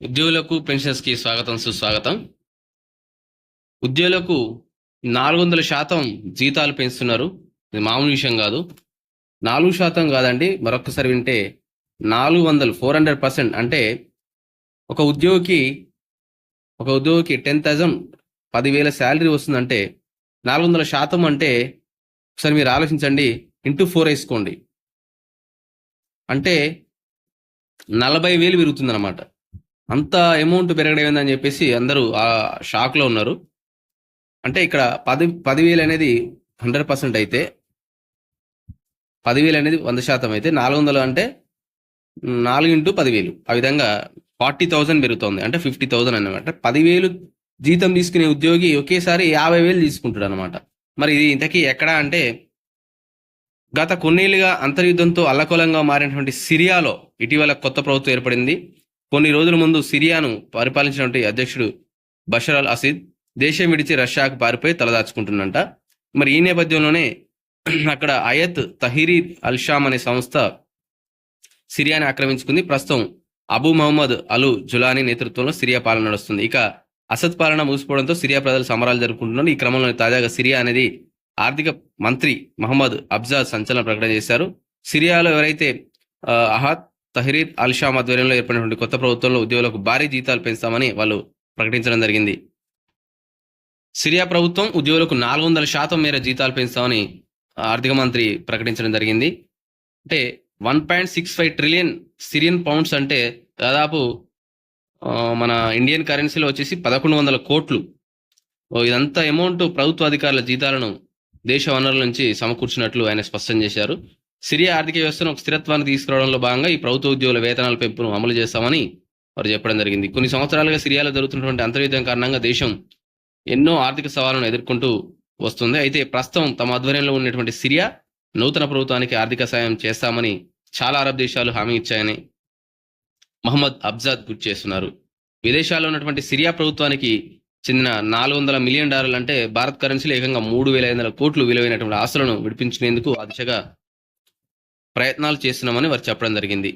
ఉద్యోగులకు పెన్షన్స్ కి స్వాగతం సుస్వాగతం. ఉద్యోగులకు 400% జీతాలు పెంచుతున్నారు. ఇది మామూలు విషయం కాదు. 4% కాదండి, మరొకసారి వింటే 400% అంటే ఒక ఉద్యోగికి 10,000 10,000 శాలరీ వస్తుందంటే 400% అంటే ఒకసారి మీరు ఆలోచించండి. ఇంటూ 4 వేసుకోండి, అంటే 40,000 పెరుగుతుందన్నమాట. అంత అమౌంట్ పెరగడం ఏందని చెప్పేసి అందరూ ఆ షాక్లో ఉన్నారు. అంటే ఇక్కడ 10,000 అనేది 100% అయితే, 10,000 అనేది 100% అయితే 400 అంటే 4 ఇంటూ 10,000, ఆ విధంగా 40,000 పెరుగుతుంది. అంటే 50,000 అనమాట. 10,000 జీతం తీసుకునే ఉద్యోగి ఒకేసారి 50,000 తీసుకుంటాడు అనమాట. మరి ఇది ఇంతకీ ఎక్కడా అంటే, గత కొన్నేళ్లుగా అంతర్యుద్ధంతో అల్లకొలంగా మారినటువంటి సిరియాలో ఇటీవల కొత్త ప్రభుత్వం ఏర్పడింది. కొన్ని రోజుల ముందు సిరియాను పరిపాలించినటువంటి అధ్యక్షుడు బషర్ అల్ అసీద్ దేశం విడిచి రష్యాకు పారిపోయి తలదాచుకుంటున్నంట. మరి ఈ నేపథ్యంలోనే అక్కడ అయత్ తహరీర్ అల్ షామ్ అనే సంస్థ సిరియాని ఆక్రమించుకుంది. ప్రస్తుతం అబూ మహమ్మద్ అల్ జులానీ నేతృత్వంలో సిరియా పాలన నడుస్తుంది. ఇక అసద్ పాలన ముగిసిపోవడంతో సిరియా ప్రజలు సంబరాలు జరుపుకుంటున్నారు. ఈ క్రమంలో తాజాగా సిరియా అనేది ఆర్థిక మంత్రి మహమ్మద్ అబ్జాద్ సంచలన ప్రకటన చేశారు. సిరియాలో ఎవరైతే అహద్ తహరీర్ అల్ షామ్ ఆధ్వర్యంలో ఏర్పడినటువంటి కొత్త ప్రభుత్వంలో ఉద్యోగులకు భారీ జీతాలు పెంచుతామని వాళ్ళు ప్రకటించడం జరిగింది. సిరియా ప్రభుత్వం ఉద్యోగులకు 400% మేర జీతాలు పెంచుతామని ఆర్థిక మంత్రి ప్రకటించడం జరిగింది. అంటే 1.65 ట్రిలియన్ సిరియన్ పౌండ్స్ అంటే దాదాపు మన ఇండియన్ కరెన్సీలో వచ్చేసి 1,100 కోట్లు. ఇదంతా అమౌంట్ ప్రభుత్వ అధికారుల జీతాలను దేశ వనరుల నుంచి సమకూర్చినట్లు ఆయన స్పష్టం చేశారు. సిరియా ఆర్థిక వ్యవస్థను ఒక స్థిరత్వాన్ని తీసుకురావడంలో భాగంగా ఈ ప్రభుత్వ ఉద్యోగుల వేతనాల పెంపును అమలు చేస్తామని వారు చెప్పడం జరిగింది. కొన్ని సంవత్సరాలుగా సిరియాలో జరుగుతున్నటువంటి అంతర్యుద్ధం కారణంగా దేశం ఎన్నో ఆర్థిక సవాళ్లను ఎదుర్కొంటూ వస్తుంది. అయితే ప్రస్తుతం తమ ఆధ్వర్యంలో ఉన్నటువంటి సిరియా నూతన ప్రభుత్వానికి ఆర్థిక సాయం చేస్తామని చాలా అరబ్ దేశాలు హామీ ఇచ్చాయని మహమ్మద్ అబ్జాద్ గుర్తు చేస్తున్నారు. విదేశాల్లో ఉన్నటువంటి సిరియా ప్రభుత్వానికి చెందిన $400 మిలియన్ అంటే భారత్ కరెన్సీలో ఏకంగా 3,500 కోట్లు విలువైనటువంటి ఆస్తులను విడిపించుకునేందుకు ఆ దిశగా ప్రయత్నాలు చేస్తున్నామని వారు చెప్పడం జరిగింది.